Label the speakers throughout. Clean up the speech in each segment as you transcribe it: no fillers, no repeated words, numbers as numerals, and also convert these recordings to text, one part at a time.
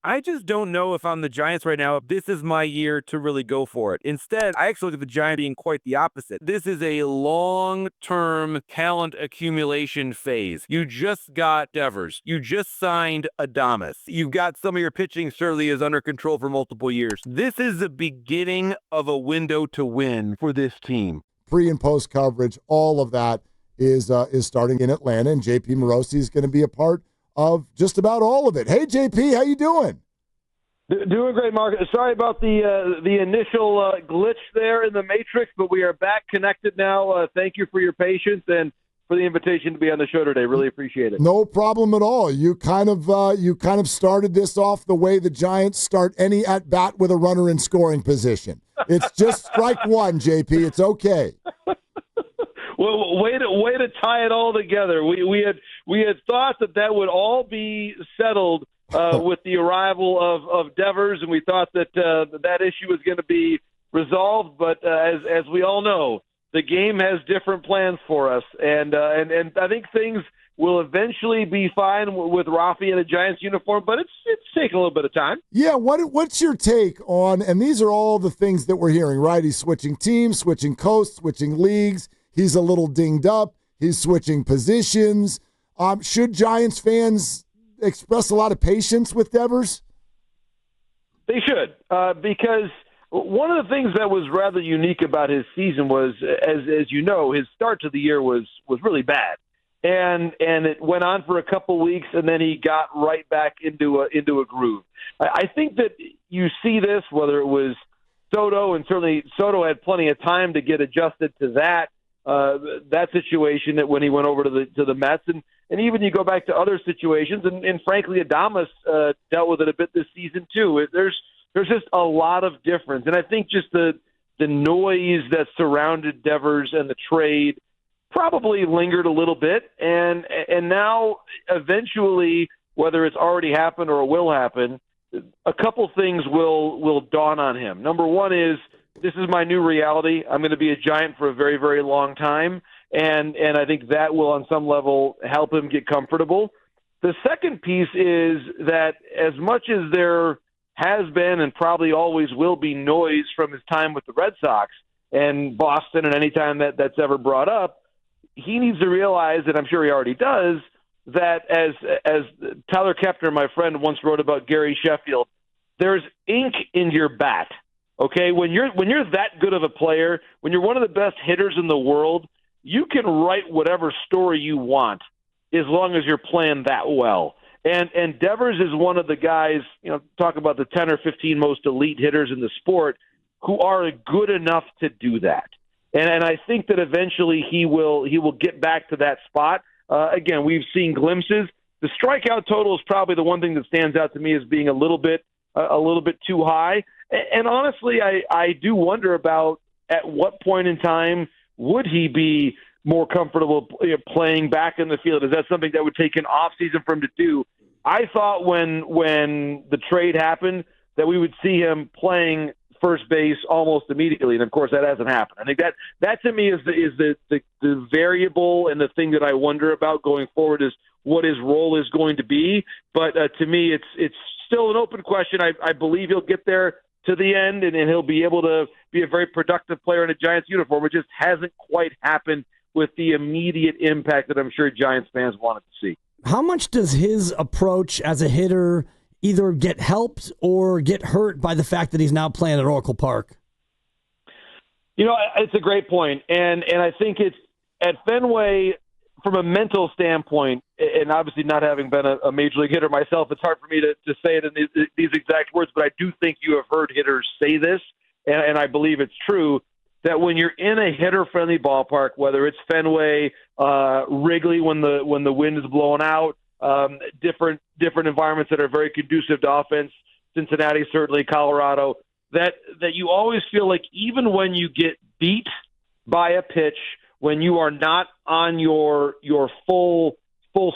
Speaker 1: I just don't know if I'm the Giants right now, if this is my year to really go for it. Instead, I actually look at the Giants being quite the opposite. This is a long-term talent accumulation phase. You just got Devers. You just signed Adames. You've got some of your pitching certainly is under control for multiple years. This is the beginning of a window to win for this team.
Speaker 2: Pre and post coverage, all of that is starting in Atlanta, and J.P. Morosi is going to be a part of just about all of it. Hey, JP, how you doing?
Speaker 3: Doing great, Mark. Sorry about the initial glitch there in the Matrix, but we are back connected now. Thank you for your patience and for the invitation to be on the show today. Really appreciate it.
Speaker 2: No problem at all. You kind of started this off the way the Giants start any at bat with a runner in scoring position. It's just strike one, JP. It's okay.
Speaker 3: Well, way to tie it all together. We had thought that would all be settled with the arrival of Devers, and we thought that that issue was going to be resolved. But as we all know, the game has different plans for us, and I think things will eventually be fine with Rafi in a Giants uniform, but it's taking a little bit of time.
Speaker 2: Yeah, what's your take on? And these are all the things that we're hearing, right? He's switching teams, switching coasts, switching leagues. He's a little dinged up. He's switching positions. Should Giants fans express a lot of patience with Devers?
Speaker 3: They should, because one of the things that was rather unique about his season was, as you know, his start to the year was really bad, and it went on for a couple weeks, and then he got right back into a groove. I think that you see this, whether it was Soto, and certainly Soto had plenty of time to get adjusted to that situation that when he went over to the Mets, and even you go back to other situations, and frankly, Adames dealt with it a bit this season too. There's just a lot of difference, and I think just the noise that surrounded Devers and the trade probably lingered a little bit, and now eventually, whether it's already happened or will happen, a couple things will dawn on him. Number one is, this is my new reality. I'm going to be a Giant for a very, very long time, and I think that will on some level help him get comfortable. The second piece is that as much as there has been and probably always will be noise from his time with the Red Sox and Boston and any time that's ever brought up, he needs to realize, and I'm sure he already does, that as Tyler Kepner, my friend, once wrote about Gary Sheffield, there's ink in your bat. Okay, when you're that good of a player, when you're one of the best hitters in the world, you can write whatever story you want as long as you're playing that well. And Devers is one of the guys, talk about the 10 or 15 most elite hitters in the sport who are good enough to do that. And I think that eventually he will get back to that spot. Again, we've seen glimpses. The strikeout total is probably the one thing that stands out to me as being a little bit too high. And honestly, I do wonder about at what point in time would he be more comfortable playing back in the field? Is that something that would take an offseason for him to do? I thought when the trade happened that we would see him playing first base almost immediately, and of course that hasn't happened. I think that to me is the variable and the thing that I wonder about going forward is what his role is going to be. But to me, it's still an open question. I believe he'll get there to the end, and he'll be able to be a very productive player in a Giants uniform. It just hasn't quite happened with the immediate impact that I'm sure Giants fans wanted to see.
Speaker 4: How much does his approach as a hitter either get helped or get hurt by the fact that he's now playing at Oracle Park?
Speaker 3: It's a great point, and I think it's at Fenway from a mental standpoint, and obviously not having been a major league hitter myself, it's hard for me to say it in these exact words, but I do think you have heard hitters say this, and I believe it's true, that when you're in a hitter-friendly ballpark, whether it's Fenway, Wrigley when the wind is blowing out, different environments that are very conducive to offense, Cincinnati, certainly Colorado, that you always feel like even when you get beat by a pitch, when you are not on your full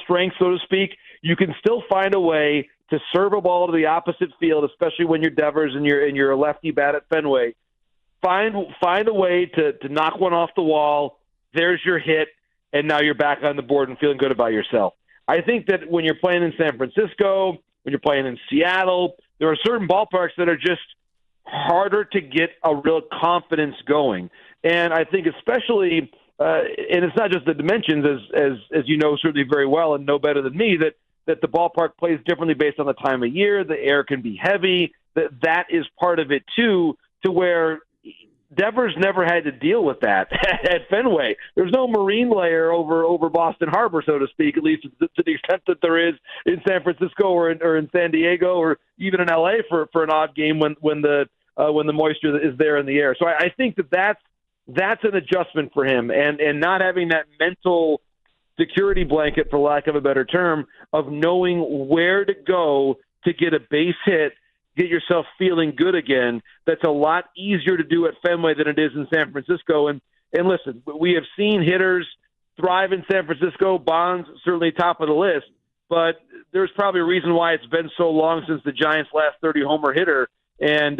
Speaker 3: strength, so to speak, you can still find a way to serve a ball to the opposite field, especially when you're Devers and you're a lefty bat at Fenway. Find a way to knock one off the wall. There's your hit, and now you're back on the board and feeling good about yourself. I think that when you're playing in San Francisco, when you're playing in Seattle. There are certain ballparks that are just harder to get a real confidence going. And I think especially, and it's not just the dimensions, as you know certainly very well and know better than me, that the ballpark plays differently based on the time of year. The air can be heavy. That is part of it too, to where Devers never had to deal with that at Fenway. There's no marine layer over Boston Harbor, so to speak, at least to the extent that there is in San Francisco or in San Diego or even in LA for an odd game when the moisture is there in the air. So I think that's an adjustment for him, and not having that mental security blanket, for lack of a better term, of knowing where to go to get a base hit, get yourself feeling good again. That's a lot easier to do at Fenway than it is in San Francisco. And listen, we have seen hitters thrive in San Francisco. Bonds certainly top of the list, but there's probably a reason why it's been so long since the Giants' last 30-homer hitter, and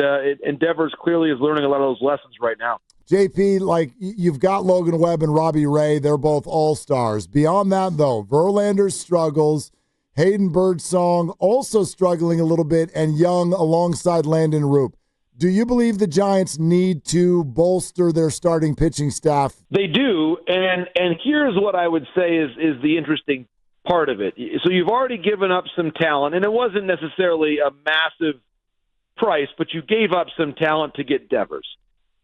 Speaker 3: Devers clearly is learning a lot of those lessons right now.
Speaker 2: JP, like, you've got Logan Webb and Robbie Ray. They're both all-stars. Beyond that, though, Verlander struggles. Hayden Birdsong also struggling a little bit, and Young alongside Landon Roop. Do you believe the Giants need to bolster their starting pitching staff?
Speaker 3: They do, and here's what I would say is the interesting part of it. So you've already given up some talent, and it wasn't necessarily a massive price, but you gave up some talent to get Devers.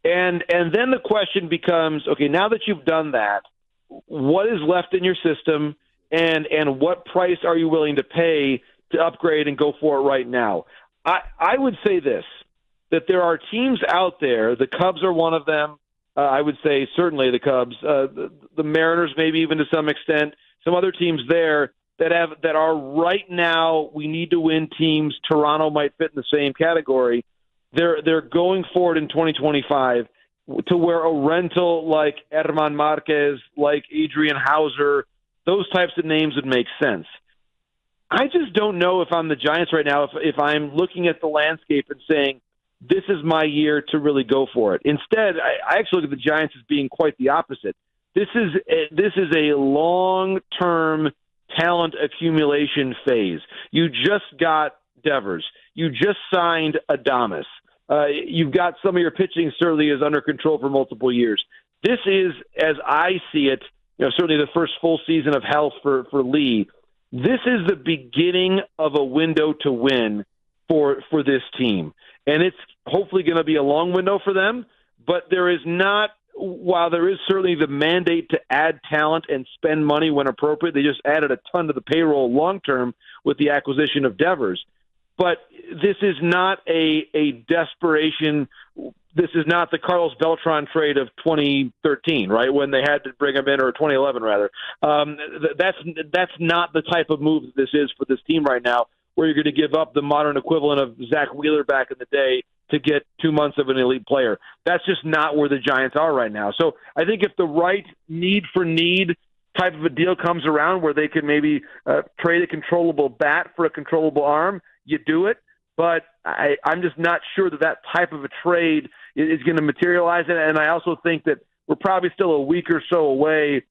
Speaker 3: And then the question becomes, okay, now that you've done that, what is left in your system? And what price are you willing to pay to upgrade and go for it right now? I would say this, that there are teams out there, the Cubs are one of them, I would say certainly the Cubs, the Mariners maybe even to some extent, some other teams there that are right now we need to win teams. Toronto might fit in the same category. They're going forward in 2025 to where a rental like Herman Marquez, like Adrian Hauser, those types of names would make sense. I just don't know if I'm the Giants right now, if I'm looking at the landscape and saying, this is my year to really go for it. Instead, I actually look at the Giants as being quite the opposite. This is a long-term talent accumulation phase. You just got Devers. You just signed Adames. You've got some of your pitching certainly is under control for multiple years. This is, as I see it, certainly the first full season of health for Lee. This is the beginning of a window to win for this team. And it's hopefully going to be a long window for them, but there is not, while there is certainly the mandate to add talent and spend money when appropriate, they just added a ton to the payroll long-term with the acquisition of Devers. But this is not a desperation. This is not the Carlos Beltran trade of 2013, right, when they had to bring him in, or 2011 rather. That's not the type of move that this is for this team right now, where you're going to give up the modern equivalent of Zach Wheeler back in the day to get 2 months of an elite player. That's just not where the Giants are right now. So I think if the right need for need type of a deal comes around where they can maybe trade a controllable bat for a controllable arm, you do it. But I'm just not sure that type of a trade is going to materialize. And I also think that we're probably still a week or so away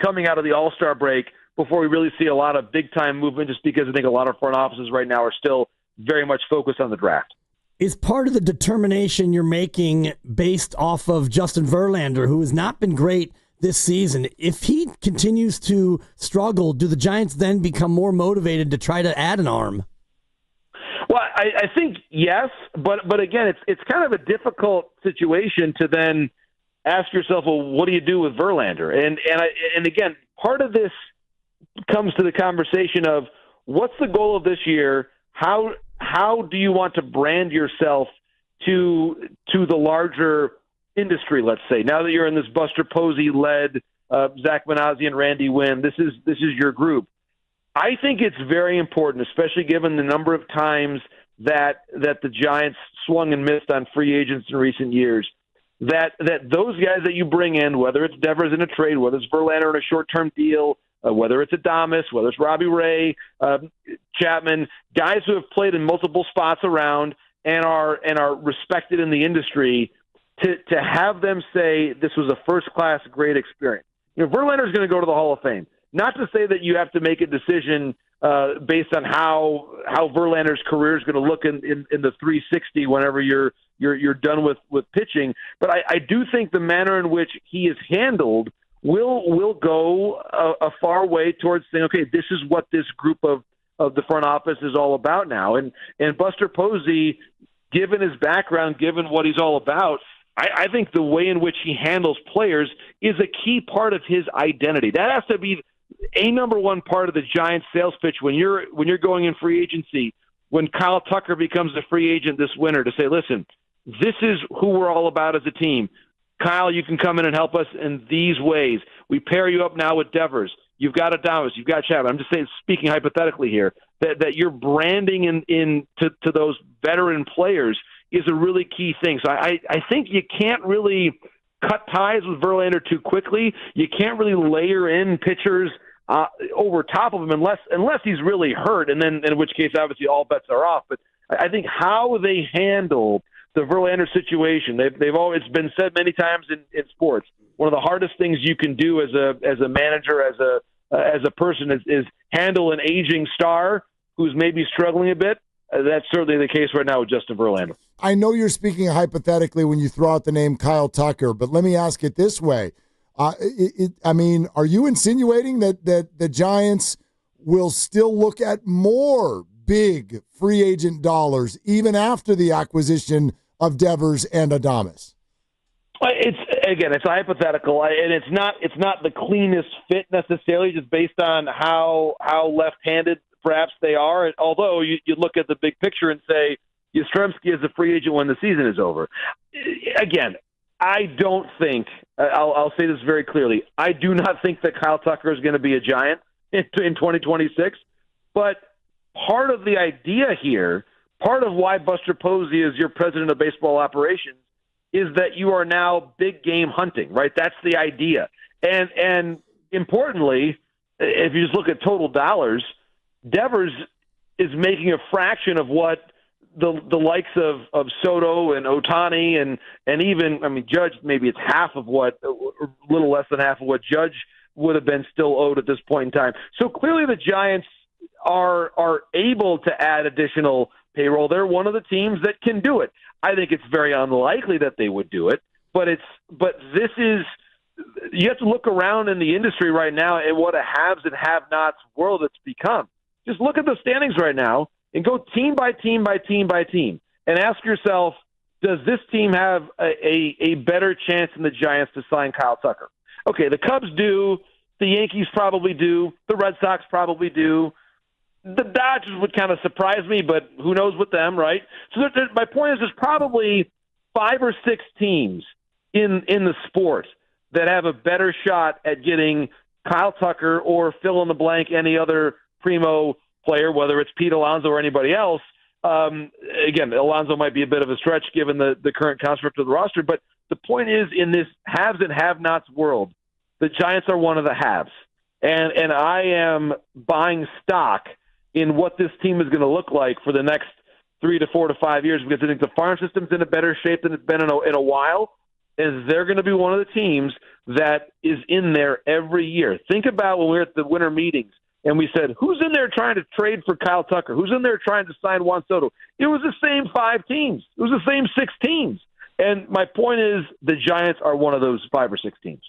Speaker 3: coming out of the All-Star break before we really see a lot of big-time movement, just because I think a lot of front offices right now are still very much focused on the draft.
Speaker 4: Is part of the determination you're making based off of Justin Verlander, who has not been great this season? If he continues to struggle, do the Giants then become more motivated to try to add an arm?
Speaker 3: Well, I think yes, but again, it's kind of a difficult situation to then ask yourself, well, what do you do with Verlander? And again, part of this comes to the conversation of what's the goal of this year? How do you want to brand yourself to the larger industry? Let's say now that you're in this Buster Posey-led Zach Minozzi and Randy Wynn, this is your group. I think it's very important, especially given the number of times that the Giants swung and missed on free agents in recent years, that those guys that you bring in, whether it's Devers in a trade, whether it's Verlander in a short-term deal, whether it's Adames, whether it's Robbie Ray, Chapman, guys who have played in multiple spots around and are respected in the industry, to have them say this was a first-class, great experience. Verlander is going to go to the Hall of Fame. Not to say that you have to make a decision based on how Verlander's career is going to look in the 360 whenever you're done with pitching. But I do think the manner in which he is handled will go a far way towards saying, okay, this is what this group of the front office is all about now. And Buster Posey, given his background, given what he's all about, I think the way in which he handles players is a key part of his identity. That has to be a number one part of the Giants sales pitch when you're going in free agency, when Kyle Tucker becomes a free agent this winter, to say, listen, this is who we're all about as a team. Kyle, you can come in and help us in these ways. We pair you up now with Devers. You've got Adames. You've got Chapman. I'm just saying, speaking hypothetically here, that you're branding in to those veteran players is a really key thing. So I think you can't really cut ties with Verlander too quickly. You can't really layer in pitchers over top of him unless he's really hurt, and then in which case, obviously, all bets are off. But I think how they handle the Verlander situation, they've always been said many times in sports, one of the hardest things you can do as a manager, as a person is handle an aging star who's maybe struggling a bit. That's certainly the case right now with Justin Verlander.
Speaker 2: I know you're speaking hypothetically when you throw out the name Kyle Tucker, but let me ask it this way. Are you insinuating that the Giants will still look at more big free agent dollars even after the acquisition of Devers and Adames?
Speaker 3: It's hypothetical, and it's not the cleanest fit necessarily, just based on how left-handed perhaps they are. Although you look at the big picture and say Yastrzemski is a free agent when the season is over. Again, I don't think, I'll say this very clearly, I do not think that Kyle Tucker is going to be a Giant in 2026. But part of the idea here, part of why Buster Posey is your president of baseball operations, is that you are now big game hunting, right? That's the idea. And importantly, if you just look at total dollars, Devers is making a fraction of what the likes of Soto and Ohtani and even, Judge, maybe it's half of what, a little less than half of what Judge would have been still owed at this point in time. So clearly the Giants are able to add additional payroll. They're one of the teams that can do it. I think it's very unlikely that they would do it, but this is, you have to look around in the industry right now at what a haves and have-nots world it's become. Just look at the standings right now and go team by team by team by team and ask yourself, does this team have a better chance than the Giants to sign Kyle Tucker? Okay, the Cubs do. The Yankees probably do. The Red Sox probably do. The Dodgers would kind of surprise me, but who knows with them, right? So my point is there's probably 5 or 6 teams in the sport that have a better shot at getting Kyle Tucker or fill in the blank any other primo player, whether it's Pete Alonso or anybody else. Again, Alonso might be a bit of a stretch given the current construct of the roster, but the point is, in this haves and have-nots world, the Giants are one of the haves. And I am buying stock in what this team is going to look like for the next 3 to 4 to 5 years, because I think the farm system's in a better shape than it's been in a while, is they're going to be one of the teams that is in there every year. Think about when we were at the winter meetings and we said, who's in there trying to trade for Kyle Tucker? Who's in there trying to sign Juan Soto? It was the same 5 teams. It was the same 6 teams. And my point is the Giants are one of those 5 or 6 teams.